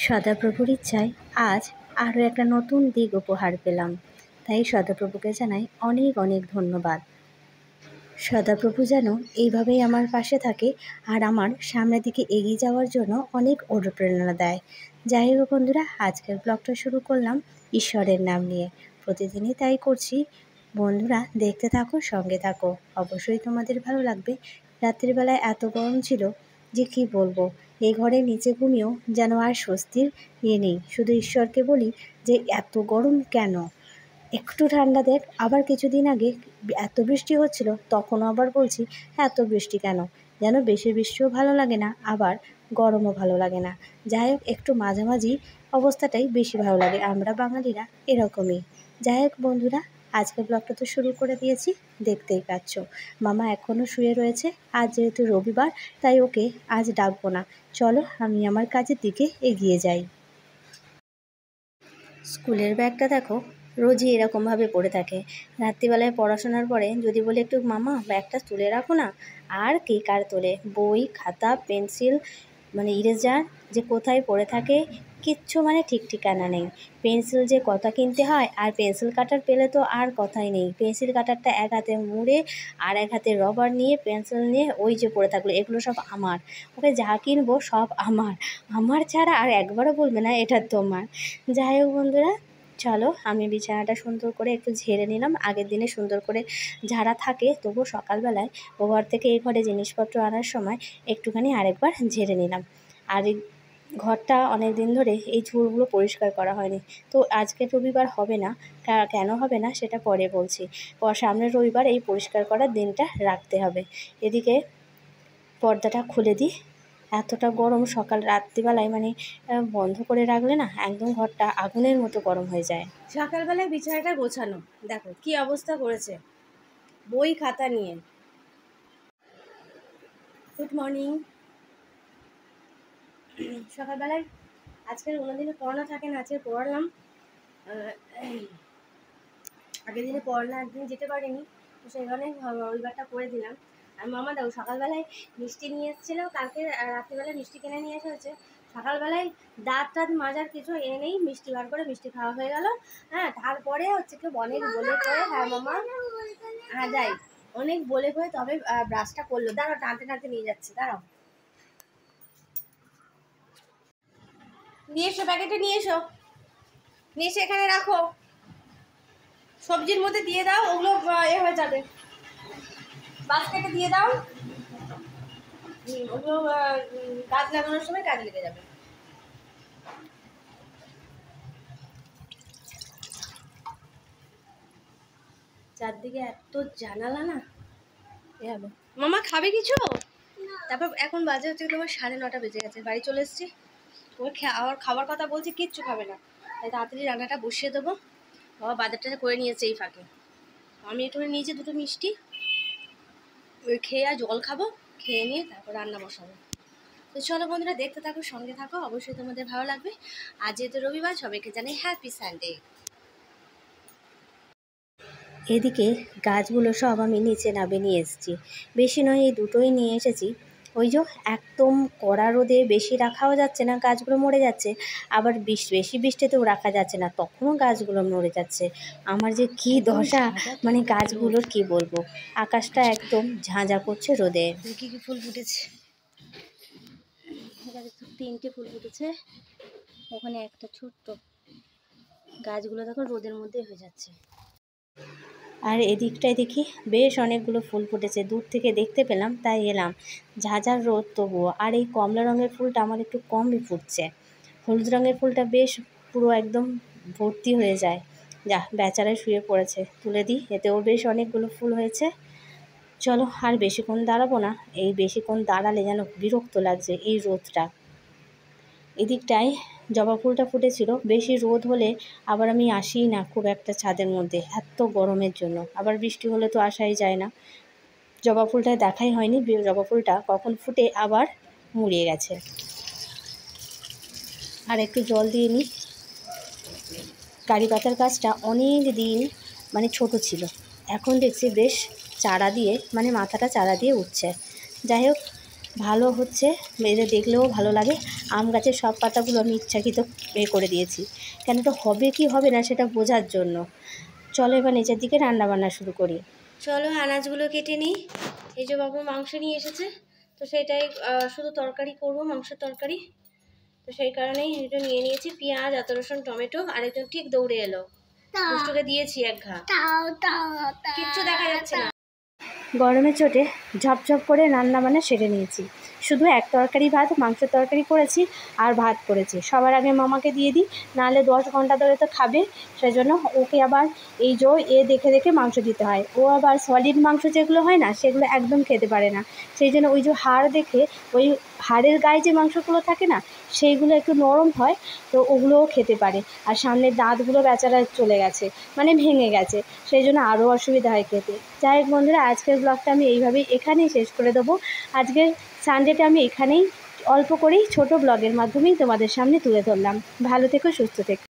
সদাপ্রভুর ইচ্ছায় আজ আরও একটা নতুন দিক উপহার পেলাম, তাই সদাপ্রভুকে জানাই অনেক অনেক ধন্যবাদ। সদাপ্রভু যেন এইভাবেই আমার পাশে থাকে আর আমার সামনের দিকে এগিয়ে যাওয়ার জন্য অনেক অনুপ্রেরণা দেয়। যাই হোক বন্ধুরা, আজকের ব্লগটা শুরু করলাম ঈশ্বরের নাম নিয়ে। প্রতিদিনই তাই করছি। বন্ধুরা দেখতে থাকো, সঙ্গে থাকো, অবশ্যই তোমাদের ভালো লাগবে। রাত্রিবেলায় এত গরম ছিল যে কি বলবো, এই ঘরে নিচে ঘুমিয়েও যেন আর স্বস্তির নেই। শুধু ঈশ্বরকে বলি যে এত গরম কেন, একটু ঠান্ডা দেখ। আবার কিছুদিন আগে এত বৃষ্টি হচ্ছিল, তখনও আবার বলছি এত বৃষ্টি কেন, যেন বেশি বৃষ্টিও ভালো লাগে না, আবার গরমও ভালো লাগে না। যাই হোক, একটু মাঝামাঝি অবস্থাটাই বেশি ভালো লাগে। আমরা বাঙালিরা এরকমই। যাই হোক বন্ধুরা, আজকের ব্লগটা তো শুরু করে দিয়েছি, দেখতেই পাচ্ছ। মামা এখনও শুয়ে রয়েছে। আজ যেহেতু রবিবার, তাই ওকে আজ ডাকবো না। চলো আমি আমার কাজের দিকে এগিয়ে যাই। স্কুলের ব্যাগটা দেখো, রোজই এরকমভাবে পড়ে থাকে। রাত্রিবেলায় পড়াশোনার পরে যদি বলি একটু মামা ব্যাগটা তুলে রাখো না, আর কে কার তোলে। বই, খাতা, পেন্সিল, ইরেজার যে কোথায় পড়ে থাকে কিচ্ছু ঠিক ঠিকানা নেই। পেন্সিল যে কথা কিনতে হয়, আর পেন্সিল কাটার পেলে তো আর কথাই নেই। পেন্সিল কাটারটা এক হাতে মুড়ে আর এক হাতে রবার নিয়ে পেন্সিল নিয়ে ওই যে পড়ে থাকলো, এগুলো সব আমার। ওকে যা কিনবো সব আমার, আমার ছাড়া আর একবারও বলবে না এটা তোমার। যাই হোক বন্ধুরা, চলো আমি বিছানাটা সুন্দর করে একটু ঝেড়ে নিলাম। আগের দিনে সুন্দর করে ঝাড়া থাকে, তবু সকালবেলায় ও ঘর থেকে এই ঘরে জিনিসপত্র আনার সময় একটুখানি আরেকবার ঝেড়ে নিলাম। আর এই ঘরটা অনেক দিন ধরে এই ঝুড়গুলো পরিষ্কার করা হয়নি, তো আজকে রবিবার হবে না। কেন হবে না সেটা পরে বলছি। সামনের রবিবার এই পরিষ্কার করার দিনটা রাখতে হবে। এদিকে পর্দাটা খুলে দিই। এতটা গরম, সকাল রাত্রিবেলায় বন্ধ করে রাখলে না একদম ঘরটা আগুনের মতো গরম হয়ে যায়। সকালবেলায় বিছানাটা গোছানো, দেখো কি অবস্থা করেছে বই খাতা নিয়ে। Good morning. সকালবেলায় আজকের কোনোদিনও পড়ানো থাকে না, আজকে পড়ালাম। আগের দিনে পড়ানো একদিন যেতে পারিনি, তো সেখানে রবিবারটা করে দিলাম। আর মামা দেখো সকালবেলায় মিষ্টি নিয়ে এসেছিলো, কালকে রাত্রিবেলায় মিষ্টি কিনে নিয়ে এসে হচ্ছে। সকালবেলায় দাঁত মাজার কিছু এনেই মিষ্টি বার করে মিষ্টি খাওয়া হয়ে গেল। হ্যাঁ, তারপরে হচ্ছে কি অনেক বলে করে, হ্যাঁ মামা, হ্যাঁ যাই, অনেক বলে করে তবে ব্রাশটা করলো। দাঁড়াও, টানতে টানতে নিয়ে যাচ্ছে, দাঁড়াও। নিয়ে এসো, প্যাকেটে নিয়ে এসো, নিয়ে এসে এখানে রাখো, সবজির মধ্যে দিয়ে দাও, ওগুলো হয়ে যাবে, বাস্কেটে দিয়ে দাও, ওগুলো গাছ লাগানোর সময় কাজে লেগে যাবে। চারদিকে এত জানালা না, হবে। মামা খাবে কিছু? তারপর এখন বাজে হচ্ছে তোমার 9:30 বেজে গেছে, বাড়ি চলে এসেছি। ওর খাবার কথা বলছি, কিচ্ছু খাবে না, তাই তাড়াতাড়ি রান্নাটা বসিয়ে দেবো। বাবা বাজারটা করে নিয়েছে এই ফাঁকে। আমি একটু নিয়েছি দুটো মিষ্টি, ওই খেয়ে আর জল খাবো, খেয়ে নিয়ে তারপর রান্না বসাবো। তো চলো বন্ধুরা দেখতে থাকো, সঙ্গে থাকো, অবশ্যই তোমাদের ভালো লাগবে। আজ যেহেতু রবিবার, সবাইকে জানাই হ্যাপি সানডে। এদিকে গাছগুলো সব আমি নিচে নামিয়ে নিয়ে এসেছি। বেশি নয়, এই দুটোই নিয়ে এসেছি। ওই যে একদম কড়া রোদে বেশি রাখাও যাচ্ছে না, গাছগুলো মরে যাচ্ছে। আবার বেশি বৃষ্টিতেও রাখা যাচ্ছে না, তখনও গাছগুলো মরে যাচ্ছে। আমার যে কি দশা, গাছগুলোর কি বলবো। আকাশটা একদম ঝাঁঝা করছে রোদে। কি কি ফুল ফুটেছে, এখানে 3টে ফুল ফুটেছে, ওখানে একটা ছোট্ট। গাছগুলো দেখো রোদের মধ্যে হয়ে যাচ্ছে। আর এদিকটায় দেখি বেশ অনেকগুলো ফুল ফুটেছে, দূর থেকে দেখতে পেলাম তাই এলাম। ঝাঁঝার রোদ তবুও। আর এই কমলা রঙের ফুলটা আমার একটু কমই ফুটছে, হলুদ রঙের ফুলটা বেশ পুরো একদম ভর্তি হয়ে যায়। যা, বেচারায় শুয়ে পড়েছে, তুলে দিই, এতেও বেশ অনেকগুলো ফুল হয়েছে। চলো আর বেশিক্ষণ দাঁড়াবো না, এই বেশিক্ষণ দাঁড়ালে যেন বিরক্ত লাগছে এই রোদটা। এদিকটায় জবা ফুলটা ফুটেছিল, বেশি রোদ হলে আবার আমি আসিই না খুব একটা ছাদের মধ্যে, এত গরমের জন্য। আবার বৃষ্টি হলে তো আসাই যায় না। জবা ফুলটায় দেখাই হয়নি জবা ফুলটা কখন ফুটে আবার মুড়িয়ে গেছে। আর একটু জল দিয়ে নিই। কারি পাতার গাছটা অনেক দিন ছোট ছিল, এখন দেখছি বেশ চারা দিয়ে মাথাটা চারা দিয়ে উঠছে। যাই হোক, ভালো হচ্ছে, এদের দেখলেও ভালো লাগে। আম গাছের সব পাতাগুলো আমি ইচ্ছাকৃত করে দিয়েছি, কেন তো হবে কি হবে না সেটা বোঝার জন্য। চলো এবার নিচের দিকে রান্নাবান্না শুরু করি। চলো আনাজগুলো কেটে নিই। এই যে বাবু মাংস নিয়ে এসেছে, তো সেটাই শুধু তরকারি করবো, মাংসের তরকারি। তো সেই কারণেই এটা নিয়ে নিয়েছি, পেঁয়াজ, আদা, রসুন, টমেটো। আরেকজন ঠিক দৌড়ে এলো, দুষ্টুকে দিয়েছি এক ঘা, কিচ্ছু দেখা যাচ্ছে না। গরমের চোটে ঝপঝপ করে রান্না বান্না সেরে নিয়েছি। শুধু এক তরকারি ভাত, মাংসের তরকারি করেছি আর ভাত করেছি। সবার আগে মামাকে দিয়ে দিই, নাহলে 10 ঘন্টা ধরে তো খাবে। সেই জন্য ওকে আবার এই যে দেখে দেখে মাংস দিতে হয়। ও আবার সলিড মাংস যেগুলো হয় না সেগুলো একদম খেতে পারে না। সেই জন্য ওই যে হাড় দেখে, ওই হাড়ের গায়ে যে মাংসগুলো থাকে না সেইগুলো একটু নরম হয়, তো ওগুলোও খেতে পারে। আর সামনের দাঁতগুলো বেচারা চলে গেছে, মানে ভেঙে গেছে, সেই জন্য আরও অসুবিধা হয় খেতে। যাই হোক বন্ধুরা, আজকের ব্লগটা আমি এইভাবেই এখানেই শেষ করে দেবো। আজকের সানডেটা আমি এখানেই অল্প করেই ছোট ব্লগের মাধ্যমেই তোমাদের সামনে তুলে ধরলাম। ভালো থেকো, সুস্থ থেকো।